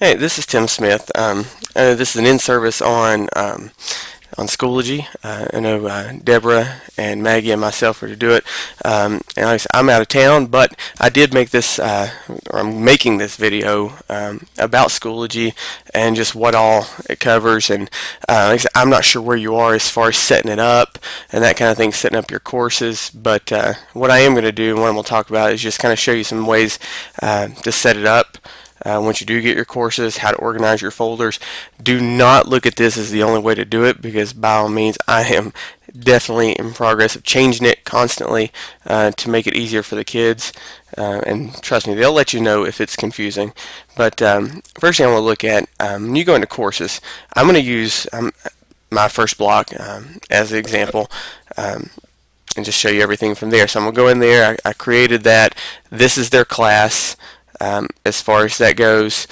Hey, this is Tim Smith. This is an in-service on Schoology. I know Deborah and Maggie and myself were to do it. And like I said, I'm out of town, but I did make this, or I'm making this video about Schoology and just what all it covers. And like I said, I'm not sure where you are as far as setting it up and that kind of thing, setting up your courses. But what I am going to do and what I'm going to talk about is just kind of show you some ways to set it up. Once you do get your courses, how to organize your folders. Do not look at this as the only way to do it, because by all means I am definitely in progress of changing it constantly to make it easier for the kids. And trust me, they'll let you know if it's confusing. But first thing I want to look at, when you go into courses, I'm going to use my first block as an example. And just show you everything from there. So I'm going to go in there. I created that. This is their class. As far as that goes,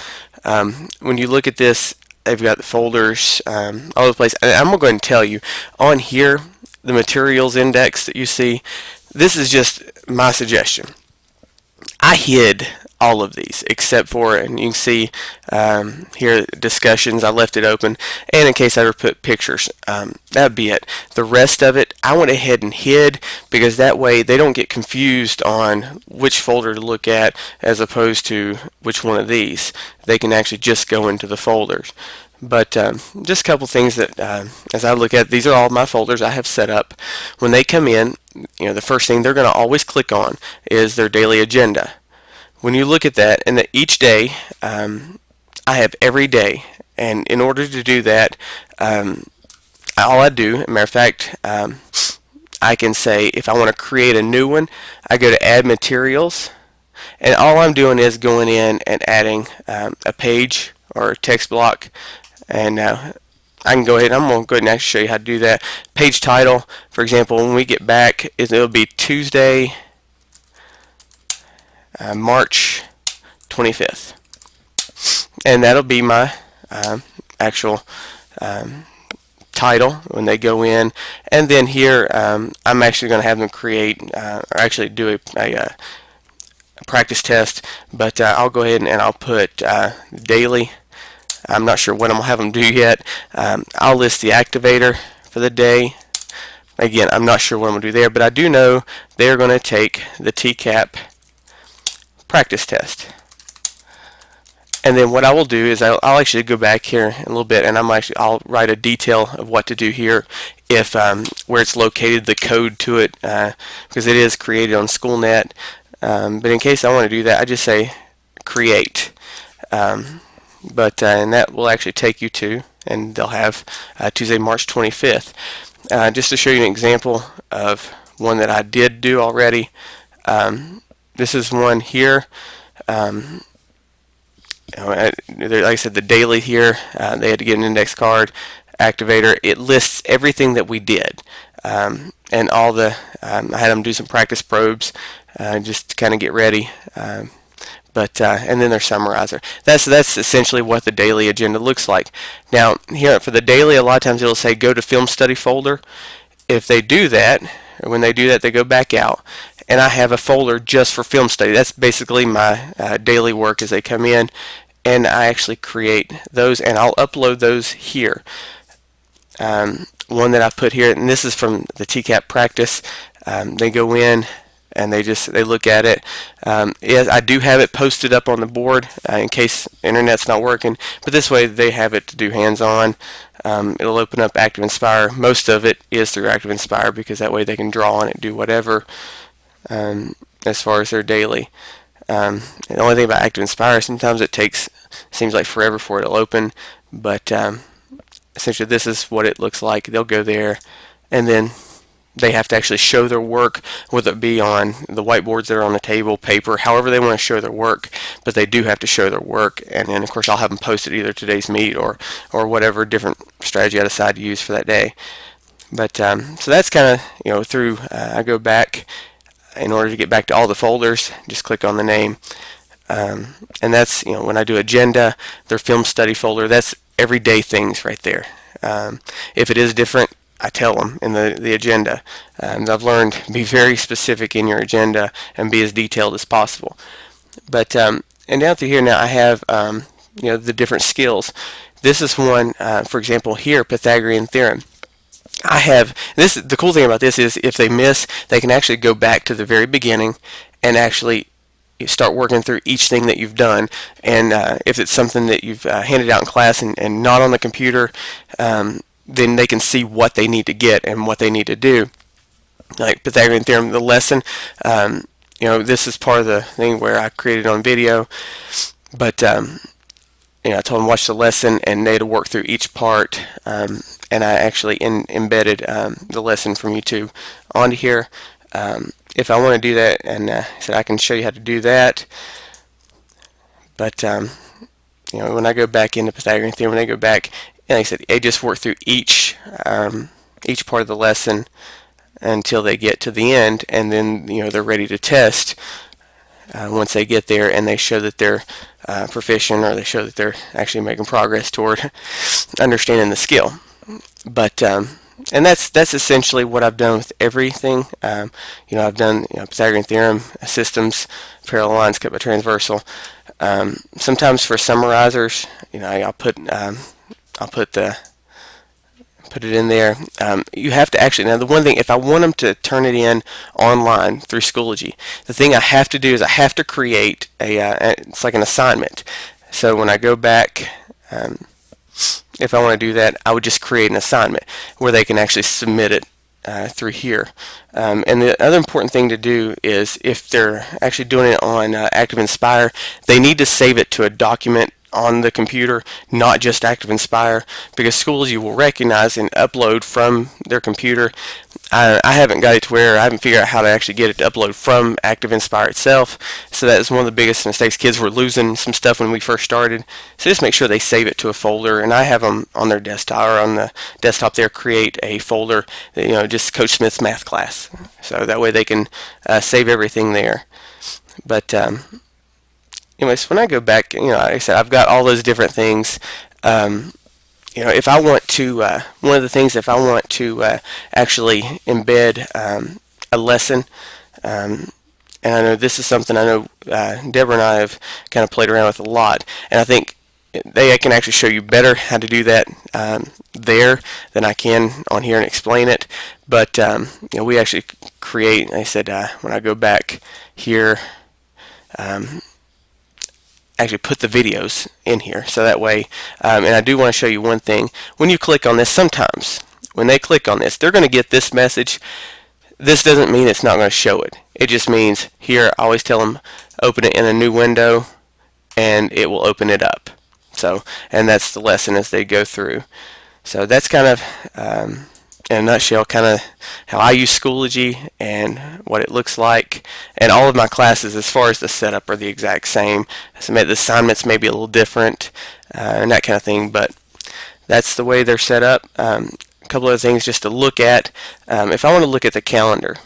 when you look at this, they've got the folders all over the place. And I'm going to go ahead and tell you, on here, the materials index that you see, this is just my suggestion. I hid all of these except for, and you can see here, discussions, I left it open, and in case I ever put pictures, that'd be it. The rest of it I went ahead and hid, because that way they don't get confused on which folder to look at as opposed to which one of these. They can actually just go into the folders. But just a couple things that as I look at, these are all my folders I have set up. When they come in, the first thing they're going to always click on is their daily agenda. When you look at that, and that each day, I have every day, and in order to do that, all I do, as a matter of fact, I can say if I want to create a new one, I go to Add Materials, and all I'm doing is going in and adding a page or a text block, and I can go ahead. I'm going to go ahead and actually show you how to do that. Page title, for example, when we get back, it'll be Tuesday, March 25th, and that'll be my actual title when they go in. And then here I'm actually going to have them create or actually do a practice test, but I'll go ahead and I'll put daily. I'm not sure what I'm going to have them do yet. I'll list the activator for the day. Again, I'm not sure what I'm going to do there, but I do know they're going to take the TCAP practice test. And then what I will do is I'll actually go back here in a little bit, and I'll write a detail of what to do here, if where it's located, the code to it, because it is created on SchoolNet. But in case I want to do that, I just say create. And that will actually take you to, and they'll have Tuesday, March 25th. Just to show you an example of one that I did do already. This is one here. Like I said, the daily here, they had to get an index card, activator. It lists everything that we did, and all the. I had them do some practice probes, just to kind of get ready. And then their summarizer. That's essentially what the daily agenda looks like. Now here for the daily, a lot of times it'll say go to film study folder. If they do that, or when they do that, they go back out, and I have a folder just for film study. That's basically my daily work as they come in, and I actually create those, and I'll upload those here. One that I put here, and this is from the TCAP practice. They go in and they look at it. Yes, I do have it posted up on the board in case internet's not working, but this way they have it to do hands-on. It'll open up Active Inspire. Most of it is through Active Inspire, because that way they can draw on it, do whatever as far as their daily. The only thing about Active Inspire, sometimes seems like forever for it'll open, but essentially this is what it looks like. They'll go there, and then they have to actually show their work, whether it be on the whiteboards that are on the table, paper, however they want to show their work, but they do have to show their work. And then of course I'll have them posted either today's meet or whatever different strategy I decide to use for that day. But so that's kind of through. I go back in order to get back to all the folders. Just click on the name, and that's when I do agenda, their film study folder. That's everyday things right there. If it is different, I tell them in the agenda. I've learned to be very specific in your agenda and be as detailed as possible. But and down through here now I have the different skills. This is one, for example, here, Pythagorean theorem. I have this. The cool thing about this is if they miss, they can actually go back to the very beginning and actually start working through each thing that you've done. And if it's something that you've handed out in class and not on the computer, then they can see what they need to get and what they need to do. Like Pythagorean theorem, the lesson. This is part of the thing where I created on video, but I told them watch the lesson, and they had to work through each part, and I actually embedded the lesson from YouTube onto here. If I want to do that, and I said I can show you how to do that, but when I go back into Pythagorean theorem, when I go back, like I said, they just work through each part of the lesson until they get to the end, and then they're ready to test once they get there, and they show that they're proficient, or they show that they're actually making progress toward understanding the skill. But and that's essentially what I've done with everything. I've done Pythagorean theorem, systems, parallel lines cut by transversal. Sometimes for summarizers, I'll put it in there. You have to actually, now the one thing, if I want them to turn it in online through Schoology, the thing I have to do is I have to create it's like an assignment. So when I go back, if I want to do that, I would just create an assignment where they can actually submit it through here. And the other important thing to do is if they're actually doing it on Active Inspire, they need to save it to a document on the computer, not just Active Inspire, because Schoology will recognize and upload from their computer. I haven't got it to where I haven't figured out how to actually get it to upload from Active Inspire itself, so that is one of the biggest mistakes. Kids were losing some stuff when we first started, so just make sure they save it to a folder, and I have them on their desktop, or on the desktop there, create a folder that, just Coach Smith's math class, so that way they can save everything there. But anyways, when I go back, like I said, I've got all those different things. If I want to, one of the things, if I want to actually embed a lesson, and I know this is something I know Deborah and I have kind of played around with a lot, and I think they can actually show you better how to do that there than I can on here and explain it. But we actually create, I said, when I go back here, actually put the videos in here, so that way, and I do want to show you one thing. When you click on this, sometimes when they click on this, they're going to get this message. This doesn't mean it's not going to show it. It just means here, I always tell them open it in a new window, and it will open it up. So, and that's the lesson as they go through. So that's kind of in a nutshell, kind of how I use Schoology and what it looks like. And all of my classes, as far as the setup, are the exact same. So the assignments may be a little different and that kind of thing, but that's the way they're set up. A couple of things just to look at. If I want to look at the calendar,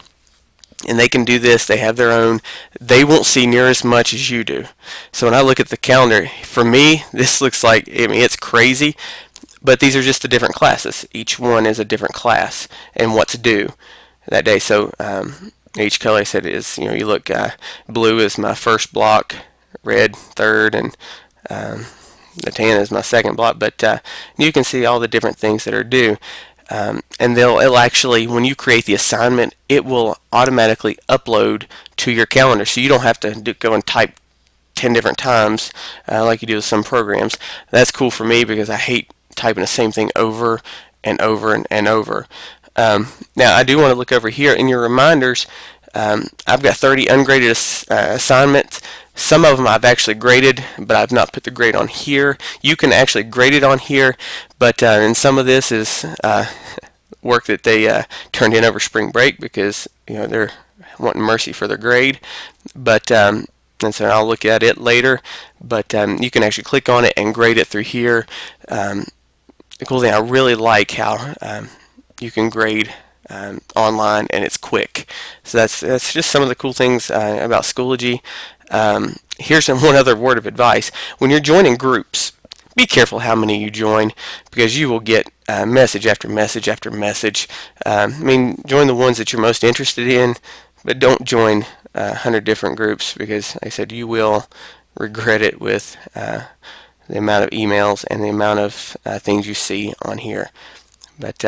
and they can do this, they have their own, they won't see near as much as you do. So when I look at the calendar, for me, this looks like, it's crazy. But these are just the different classes. Each one is a different class and what's due that day. So each color I said is, you look, blue is my first block, red third, and the tan is my second block. But you can see all the different things that are due. And it'll actually, when you create the assignment, it will automatically upload to your calendar. So you don't have to go and type 10 different times like you do with some programs. That's cool for me because I hate typing the same thing over and over and over. Now I do want to look over here in your reminders. I've got 30 ungraded assignments. Some of them I've actually graded, but I've not put the grade on here. You can actually grade it on here, but and some of this is work that they turned in over spring break because they're wanting mercy for their grade. But and so I'll look at it later. But you can actually click on it and grade it through here. The cool thing, I really like how you can grade online and it's quick. So that's just some of the cool things about Schoology. Here's one other word of advice. When you're joining groups, be careful how many you join because you will get message after message after message. Join the ones that you're most interested in, but don't join 100 different groups because, like I said, you will regret it with the amount of emails and the amount of things you see on here. But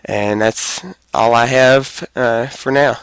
and that's all I have for now.